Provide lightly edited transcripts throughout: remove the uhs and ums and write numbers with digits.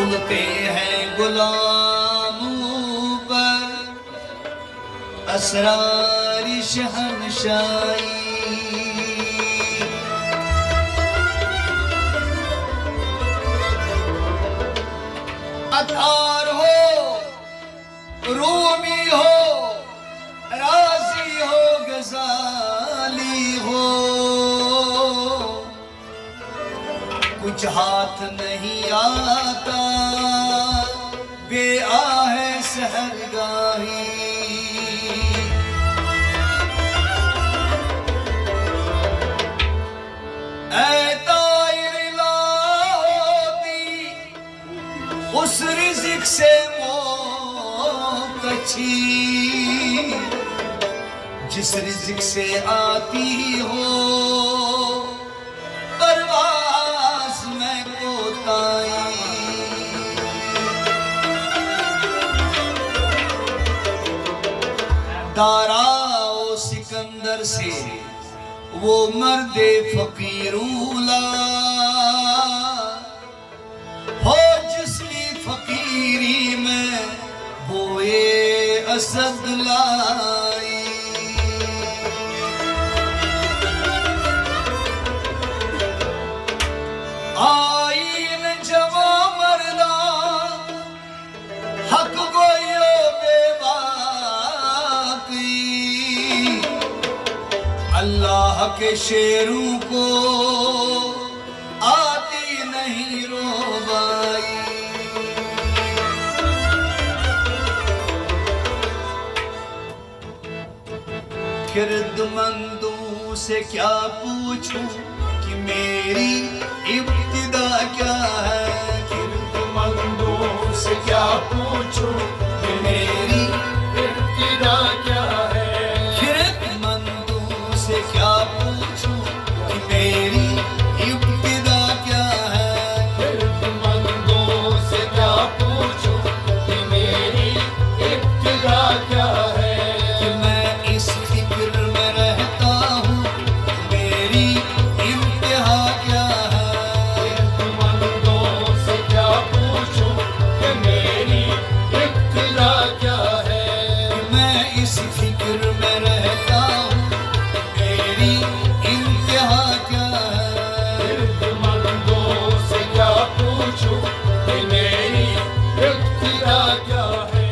खुलते हैं गुलामों पर असरार शहंशाही। अतार हो, रूमी हो, राजी हो, गजाली हो, कुछ हाथ नहीं आता बेआह सहरगाही। उस रिज़्क़ से मौत अच्छी जिस रिज़्क़ से आती हो परवाज़ में कोताही। दाराओ सिकंदर से वो मर्दे फकीरूला हो जिसकी फकीरी में बोए असद लाई। आईन जवा मरदा हक गोयो बेबाकी अल्लाह के शेरों को आती नहीं रोबाई। खिरदमंदों से क्या पूछूं कि मेरी इब्तिदा क्या है। खिरदमंदों से क्या पूछूं कि मेरी इब्तिदा क्या है। खिरदमंदों से क्या पूछूं कि मेरी इब्तिदा क्या है। खिरदमंदों से क्या पूछूं कि मेरी इब्तिदा क्या है। कि मैं इस फिक्र में रहता हूँ मेरी इंतहा क्या है। खिरदमंदों से क्या पूछूं कि मेरी इब्तिदा क्या है। कि मैं इस फिक्र में रहता हूँ मेरी इंतहा क्या है। खिरदमंदों से क्या पूछूं कि मेरी इब्तिदा क्या है।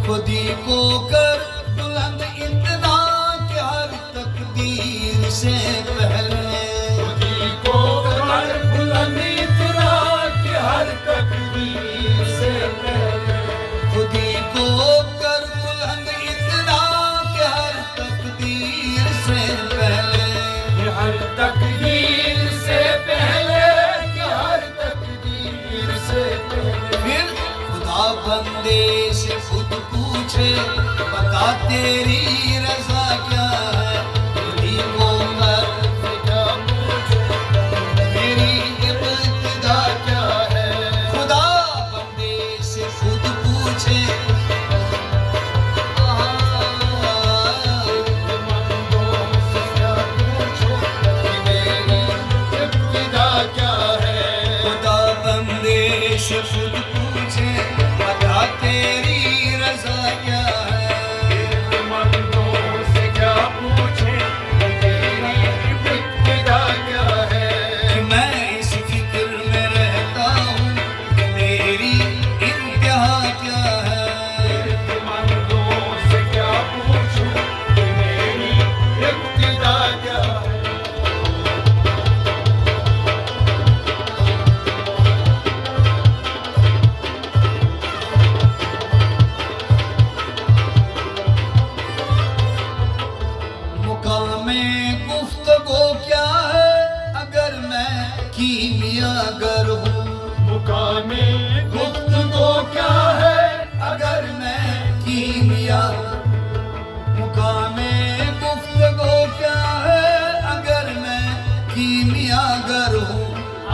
खुदी को कर बुलंद इतना कि हर तकदीर से पहले। खुदी को कर बुलंद इतना कि हर तकदीर से पहले। खुदी को कर बुलंद इतना कि हर तकदीर से पहले। कि हर तकदीर से पहले कि हर तकदीर से पहले। फिर खुदा बंदे से खुद पूछे बता तेरी रजा क्या है। खुदी को कर क्या पूछे मेरी इब्तिदा क्या है। खुदा बंदे से खुद पूछे खिरदमंदों से क्या पूछूं कि मेरी इब्तिदा क्या है। खुदा बंदे से खुद पूछे बता तेरी रजा क्या है। खिरदमंदों से क्या पूछे कि मेरी इब्तिदा क्या है। कि मैं इस फिक्र में रहता हूँ कि मेरी इंतहा क्या है। खिरदमंदों से क्या पूछूं कि मेरी इब्तिदा क्या है। मुकामे गुफ्तगू क्या है अगर मैं कीमियागर हूँ। मुकामे गुफ्तगू क्या है अगर मैं कीमिया मुकामे गुफ्तगू क्या है अगर मैं कीमियागर हूँ।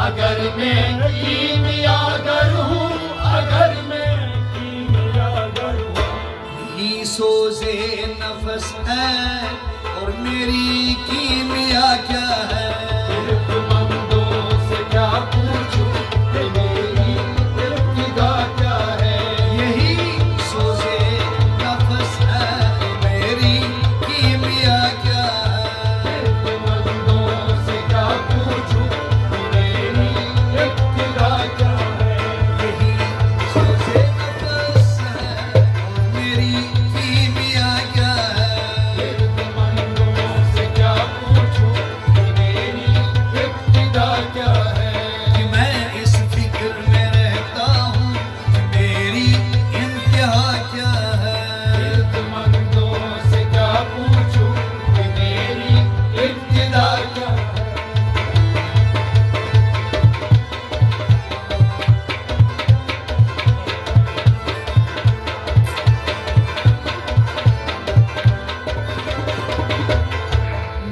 अगर मैं कीमियागर हूँ। अगर मैं क्या है? मंदों से क्या पूछूं कि मेरी इब्तिदा क्या है? यही सोचे नफ्स है मेरी कीमिया क्या है? मंदों से क्या पूछूं कि मेरी इब्तिदा क्या है? यही सोचे नफ्स है मेरी कीमिया क्या है? मंदों से क्या पूछूं कि मेरी इब्तिदा क्या है? कि मैं इस फिक्र में रहता हूँ कि मेरी इंतहा क्या है? मंदों से क्या पूछूं कि मेरी इब्तिदा क्या है?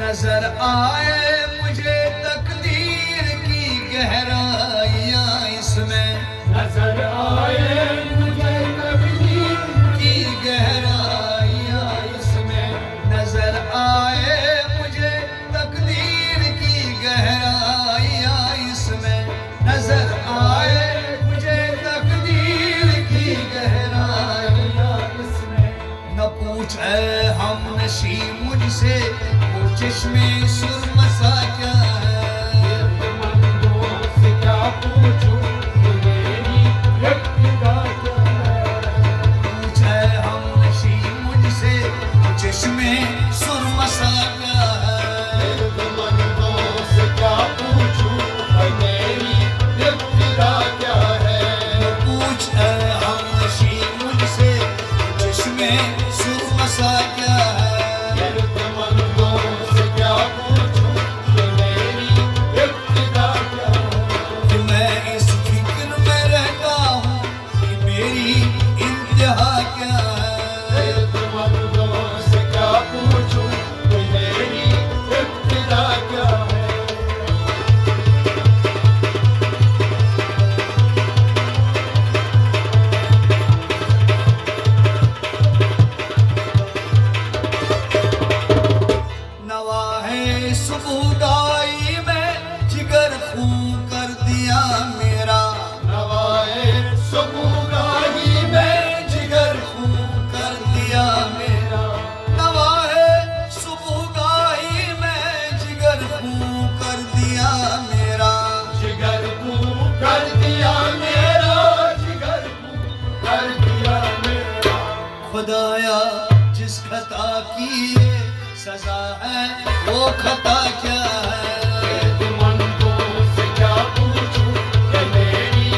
नजर आए मुझे तकदीर की गहराइयाँ इसमें, नजर आए मुझे तकदीर की गहराइयाँ इसमें, नजर आए मुझे तकदीर की गहराइयाँ इसमें, नजर आए मुझे तकदीर की गहराइयाँ इसमें। न पूछे हम नशी मुझसे वो चश्मे सुरमसा क्या है? मंदों से क्या पूछूं कि मेरी इब्तिदा क्या है? पूछे हम नशी मुझसे वो चश्मे सुरमसा क्या है? मंदों से क्या पूछूं कि मेरी इब्तिदा क्या है? पूछे हम नशी मुझसे वो चश्मे सुरमसा क्या है? मंदों से क्या पूछूं कि मेरी इब्तिदा क्या है? कि मैं इस फिक्र में रहता हूँ कि मेरी इंतहा क्या है? मंदों से क्या पूछूं कि मेरी इब्तिदा क्या है? नवाहे सुबुदाई में जिगर खून कर दिया मेरा, नवाए सुबुगाही में जिगर खून कर दिया मेरा, नवाहे सुबुदाई में जिगर खून कर दिया मेरा। जिगर को कर दिया मेरा, जिगर को कर दिया मेरा। खुदाया जिस खता की ये सजा है वो खता क्या है? मंदों से क्या पूछूं कि मेरी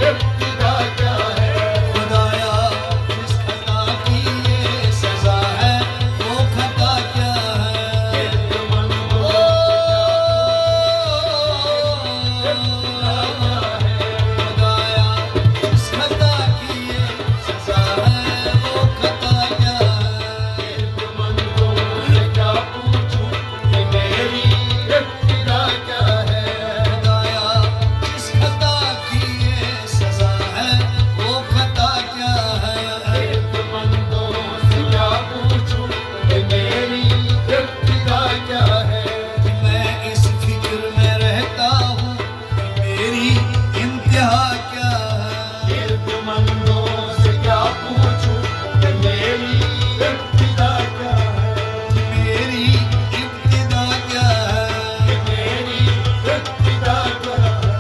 इब्तिदा क्या है? खुदाया जिस खता की ये सजा है वो खता क्या है? मंदों खुदाया जिस खता की ये सजा है वो खता क्या है? मंदों से क्या पूछूं कि मेरी इब्तिदा क्या है? खुदाया जिस खता की ये सजा है वो खता क्या है? मंदों से क्या पूछूं कि मेरी इब्तिदा क्या है? कि मैं इस फिक्र में रहता हूँ कि मेरी इंतहा क्या है? मंदों से क्या पूछूं कि मेरी इब्तिदा क्या है? कि मेरी इब्तिदा क्या है? मेरी इब्तिदा क्या है?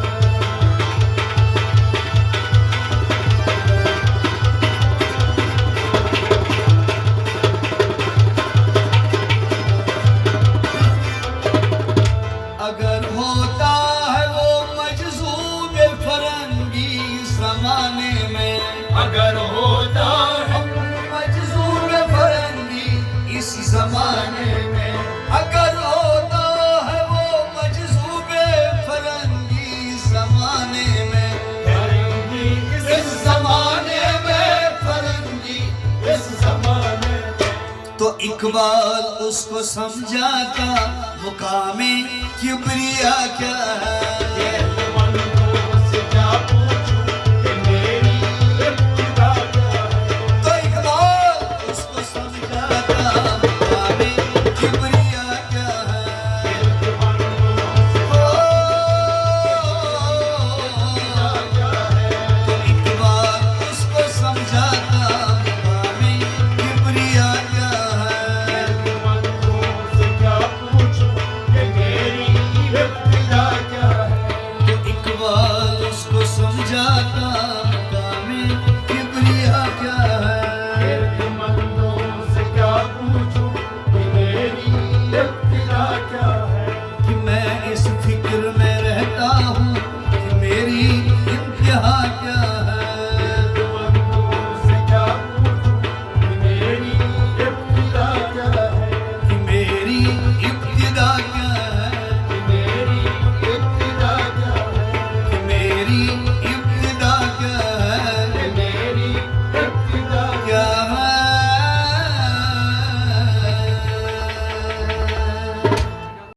अगर होता है वो मजज़ूब फरंगी ज़माने में, अगर होता है मजज़ूब फरंगी इस ज़माने में, अगर होता है वो मजज़ूब फरंगी ज़माने में, फरंगी इस ज़माने में फरंगी इस जमाने में, तो इकबाल उसको समझाता मुकामे किबरिया क्या है? मंदों से क्या पूछूं कि मेरी इब्तिदा क्या है? तो इकबाल उसको समझाता मुकामे किबरिया क्या है? आता